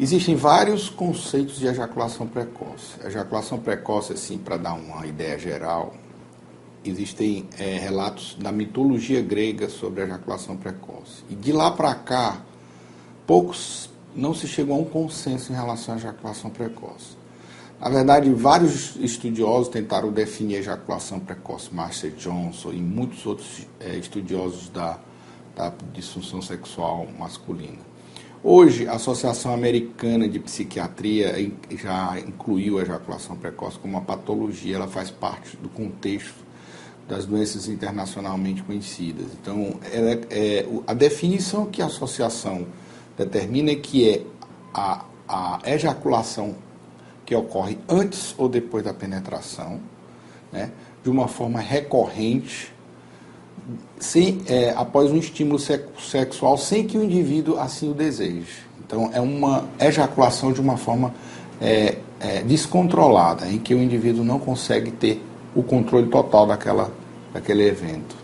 Existem vários conceitos de ejaculação precoce. Ejaculação precoce, assim, para dar uma ideia geral, existem relatos da mitologia grega sobre a ejaculação precoce. E de lá para cá, poucos não se chegou a um consenso em relação à ejaculação precoce. Na verdade, vários estudiosos tentaram definir a ejaculação precoce, Master Johnson e muitos outros estudiosos da disfunção sexual masculina. Hoje, a Associação Americana de Psiquiatria já incluiu a ejaculação precoce como uma patologia, ela faz parte do contexto das doenças internacionalmente conhecidas. Então, a definição que a associação determina é que é a ejaculação que ocorre antes ou depois da penetração, né, de uma forma recorrente, após um estímulo sexual, sem que o indivíduo assim o deseje. Então, é uma ejaculação de uma forma descontrolada, em que o indivíduo não consegue ter o controle total daquele evento.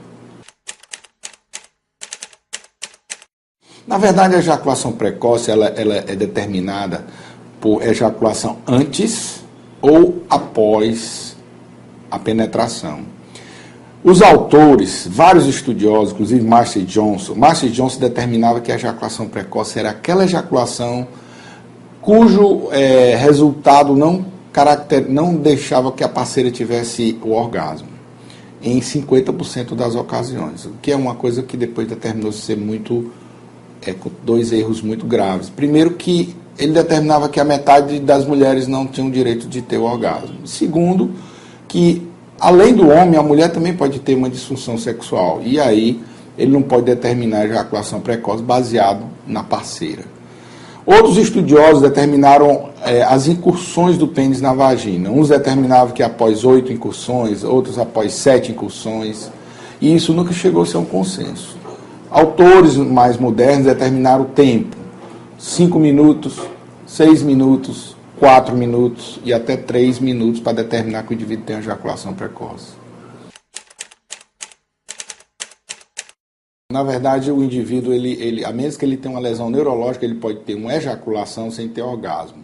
Na verdade, a ejaculação precoce ela é determinada por ejaculação antes ou após a penetração. Os autores, vários estudiosos, inclusive Master Johnson determinava que a ejaculação precoce era aquela ejaculação cujo resultado não deixava que a parceira tivesse o orgasmo, em 50% das ocasiões, o que é uma coisa que depois determinou-se ser com dois erros muito graves. Primeiro, que ele determinava que a metade das mulheres não tinham direito de ter o orgasmo. Segundo, que além do homem, a mulher também pode ter uma disfunção sexual. E aí ele não pode determinar a ejaculação precoce baseado na parceira. Outros estudiosos determinaram as incursões do pênis na vagina. Uns determinavam que após 8 incursões, outros após 7 incursões. E isso nunca chegou a ser um consenso. Autores mais modernos determinaram o tempo. 5 minutos, 6 minutos, 4 minutos e até 3 minutos para determinar que o indivíduo tem ejaculação precoce. Na verdade, o indivíduo, a menos que ele tenha uma lesão neurológica, ele pode ter uma ejaculação sem ter orgasmo.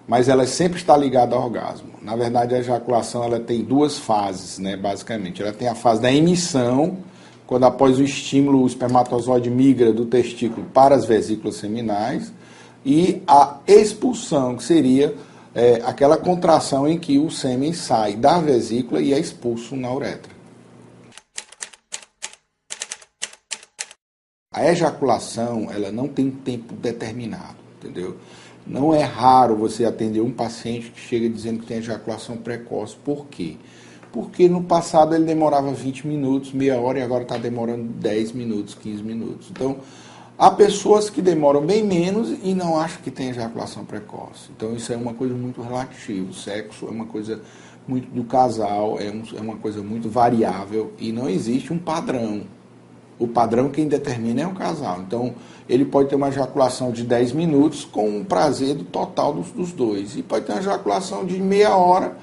Mas ela sempre está ligada ao orgasmo. Na verdade, a ejaculação ela tem duas fases, né, basicamente. Ela tem a fase da emissão, quando após o estímulo o espermatozoide migra do testículo para as vesículas seminais, e a expulsão, que seria aquela contração em que o sêmen sai da vesícula e é expulso na uretra. A ejaculação, ela não tem tempo determinado, entendeu? Não é raro você atender um paciente que chega dizendo que tem ejaculação precoce. Por quê? Porque no passado ele demorava 20 minutos, meia hora, e agora está demorando 10 minutos, 15 minutos. Então, há pessoas que demoram bem menos e não acham que tem ejaculação precoce. Então, isso é uma coisa muito relativa. O sexo é uma coisa muito do casal, é uma coisa muito variável e não existe um padrão. O padrão quem determina é o casal. Então, ele pode ter uma ejaculação de 10 minutos com um prazer total dos dois. E pode ter uma ejaculação de meia hora.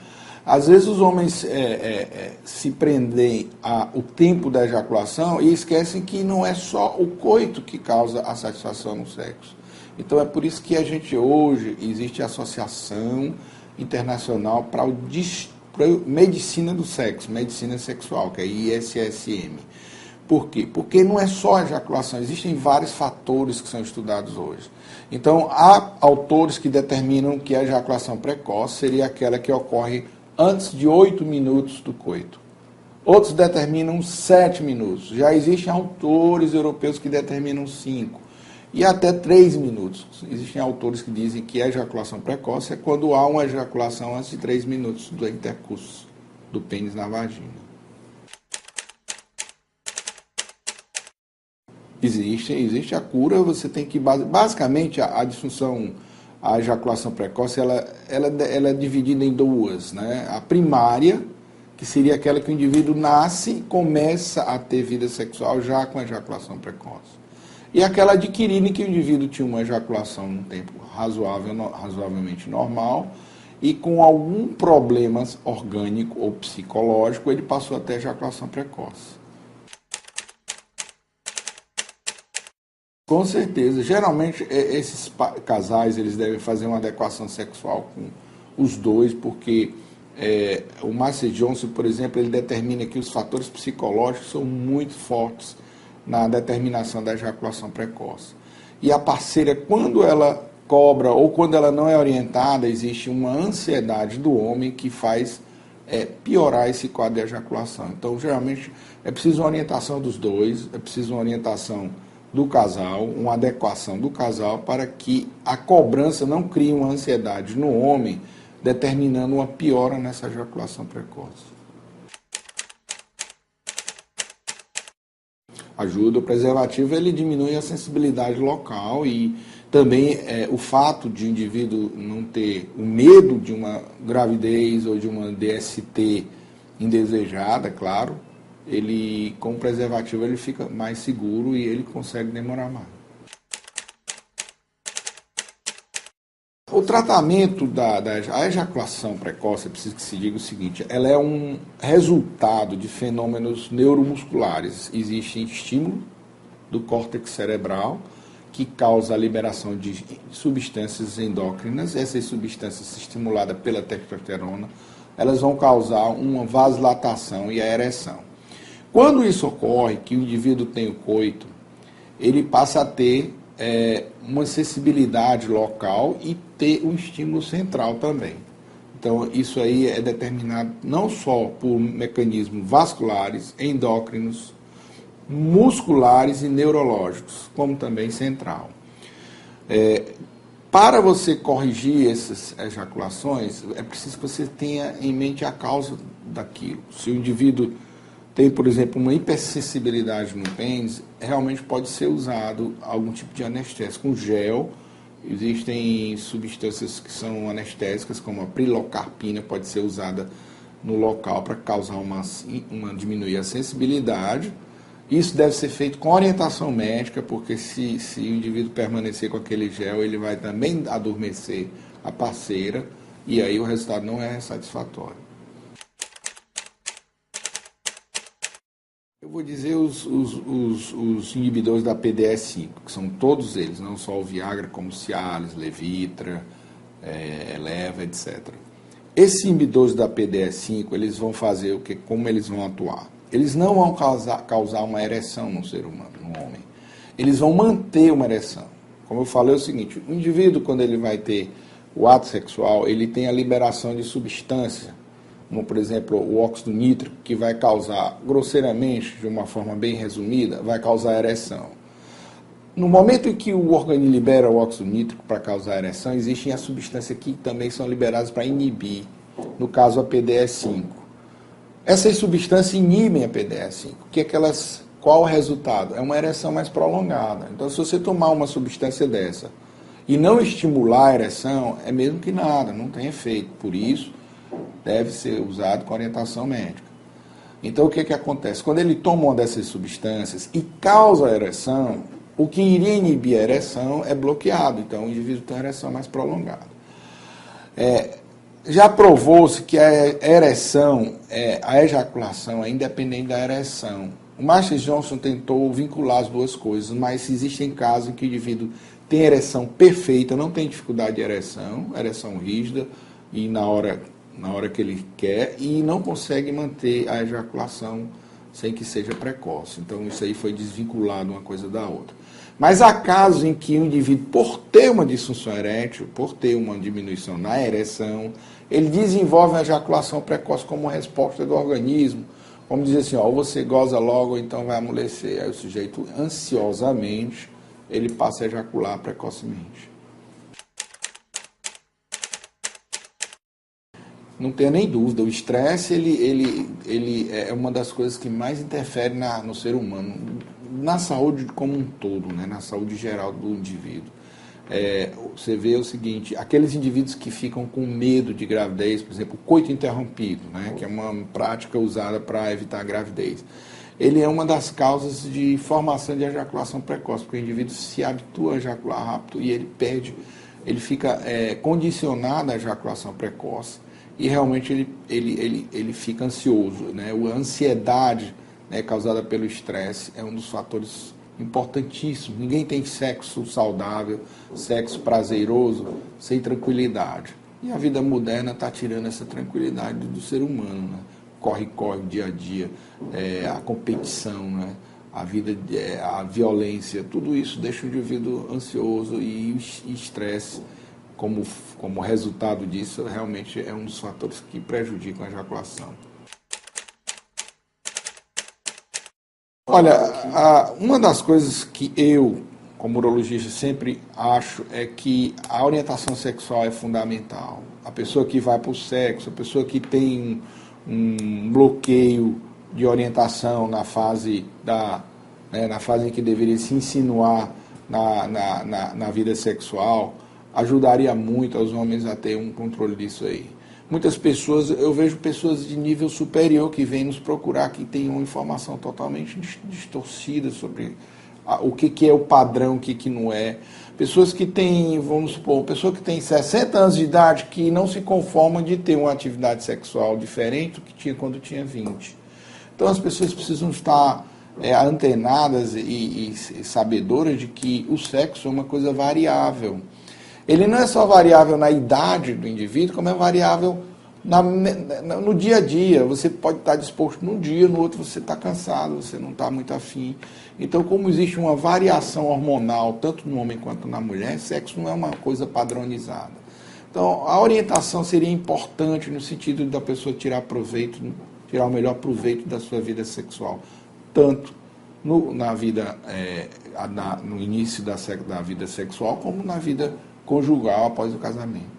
Às vezes os homens se prendem ao tempo da ejaculação e esquecem que não é só o coito que causa a satisfação no sexo. Então é por isso que hoje existe a Associação Internacional para a Medicina do Sexo, Medicina Sexual, que é a ISSM. Por quê? Porque não é só a ejaculação, existem vários fatores que são estudados hoje. Então há autores que determinam que a ejaculação precoce seria aquela que ocorre antes de 8 minutos do coito. Outros determinam 7 minutos. Já existem autores europeus que determinam 5. E até 3 minutos. Existem autores que dizem que a ejaculação precoce é quando há uma ejaculação antes de 3 minutos do intercurso do pênis na vagina. Existe a cura, você tem que... Basicamente, a disfunção... A ejaculação precoce ela é dividida em duas, né? A primária, que seria aquela que o indivíduo nasce e começa a ter vida sexual já com a ejaculação precoce. E aquela adquirida em que o indivíduo tinha uma ejaculação num tempo razoavelmente normal e com algum problema orgânico ou psicológico ele passou a ter ejaculação precoce. Com certeza. Geralmente, esses casais eles devem fazer uma adequação sexual com os dois, porque o Master Johnson, por exemplo, ele determina que os fatores psicológicos são muito fortes na determinação da ejaculação precoce. E a parceira, quando ela cobra ou quando ela não é orientada, existe uma ansiedade do homem que faz piorar esse quadro de ejaculação. Então, geralmente, é preciso uma orientação dos dois, é preciso uma orientação do casal, uma adequação do casal para que a cobrança não crie uma ansiedade no homem, determinando uma piora nessa ejaculação precoce. Ajuda, o preservativo ele diminui a sensibilidade local e também o fato de o indivíduo não ter o medo de uma gravidez ou de uma DST indesejada, claro, ele com o preservativo ele fica mais seguro e ele consegue demorar mais. O tratamento da ejaculação precoce, é preciso que se diga o seguinte, ela é um resultado de fenômenos neuromusculares. Existe estímulo do córtex cerebral que causa a liberação de substâncias endócrinas. Essas substâncias estimuladas pela testosterona, elas vão causar uma vasodilatação e a ereção. Quando isso ocorre, que o indivíduo tem o coito, ele passa a ter uma sensibilidade local e ter um estímulo central também. Então, isso aí é determinado não só por mecanismos vasculares, endócrinos, musculares e neurológicos, como também central. Para você corrigir essas ejaculações, é preciso que você tenha em mente a causa daquilo. Se o indivíduo tem, por exemplo, uma hipersensibilidade no pênis, realmente pode ser usado algum tipo de anestésico, um gel. Existem substâncias que são anestésicas, como a pilocarpina, pode ser usada no local para causar diminuir a sensibilidade. Isso deve ser feito com orientação médica, porque se o indivíduo permanecer com aquele gel, ele vai também adormecer a parceira, e aí o resultado não é satisfatório. Eu vou dizer os inibidores da PDE5, que são todos eles, não só o Viagra, como Cialis, Levitra, Eleva, etc. Esses inibidores da PDE5, eles vão fazer o que? Como eles vão atuar? Eles não vão causar uma ereção no ser humano, no homem. Eles vão manter uma ereção. Como eu falei, é o seguinte, o indivíduo, quando ele vai ter o ato sexual, ele tem a liberação de substância, como, por exemplo, o óxido nítrico, que vai causar, grosseiramente, de uma forma bem resumida, vai causar ereção. No momento em que o organismo libera o óxido nítrico para causar ereção, existem as substâncias que também são liberadas para inibir, no caso a PDE5. Essas substâncias inibem a PDE5. Qual o resultado? É uma ereção mais prolongada. Então, se você tomar uma substância dessa e não estimular a ereção, é mesmo que nada, não tem efeito. Por isso, deve ser usado com orientação médica. Então, o que acontece? Quando ele toma uma dessas substâncias e causa a ereção, o que iria inibir a ereção é bloqueado. Então, o indivíduo tem uma ereção mais prolongada. Já provou-se que a ereção, a ejaculação é independente da ereção. O Master Johnson tentou vincular as duas coisas, mas existem casos em que o indivíduo tem ereção perfeita, não tem dificuldade de ereção rígida, e na hora que ele quer, e não consegue manter a ejaculação sem que seja precoce. Então, isso aí foi desvinculado uma coisa da outra. Mas há casos em que o indivíduo, por ter uma disfunção erétil, por ter uma diminuição na ereção, ele desenvolve a ejaculação precoce como resposta do organismo. Vamos dizer assim, ou você goza logo, ou então vai amolecer. Aí o sujeito, ansiosamente, ele passa a ejacular precocemente. Não tenho nem dúvida, o estresse ele é uma das coisas que mais interfere no ser humano, na saúde como um todo, né? Na saúde geral do indivíduo. Você vê o seguinte, aqueles indivíduos que ficam com medo de gravidez, por exemplo, o coito interrompido, né? Que é uma prática usada para evitar a gravidez. Ele é uma das causas de formação de ejaculação precoce, porque o indivíduo se habitua a ejacular rápido e ele fica condicionado à ejaculação precoce. E realmente ele fica ansioso, né? A ansiedade, né, causada pelo estresse é um dos fatores importantíssimo. Ninguém tem sexo saudável, sexo prazeroso, sem tranquilidade. E a vida moderna está tirando essa tranquilidade do ser humano, né? Corre-corre, dia a dia, a competição, né? A violência, tudo isso deixa o indivíduo ansioso e estresse, como resultado disso, realmente é um dos fatores que prejudicam a ejaculação. Olha, uma das coisas que eu, como urologista, sempre acho é que a orientação sexual é fundamental. A pessoa que vai para o sexo, a pessoa que tem um bloqueio de orientação na fase em que deveria se insinuar na vida sexual, ajudaria muito aos homens a ter um controle disso aí. Muitas pessoas, eu vejo pessoas de nível superior que vêm nos procurar, que têm uma informação totalmente distorcida sobre o que é o padrão, o que não é. Pessoas que têm, vamos supor, pessoa que tem 60 anos de idade que não se conforma de ter uma atividade sexual diferente do que tinha quando tinha 20. Então as pessoas precisam estar antenadas e sabedoras de que o sexo é uma coisa variável. Ele não é só variável na idade do indivíduo, como é variável no dia a dia. Você pode estar disposto num dia, no outro você está cansado, você não está muito afim. Então, como existe uma variação hormonal, tanto no homem quanto na mulher, sexo não é uma coisa padronizada. Então, a orientação seria importante no sentido da pessoa tirar o melhor proveito da sua vida sexual, tanto no início da vida sexual, como na vida conjugal após o casamento.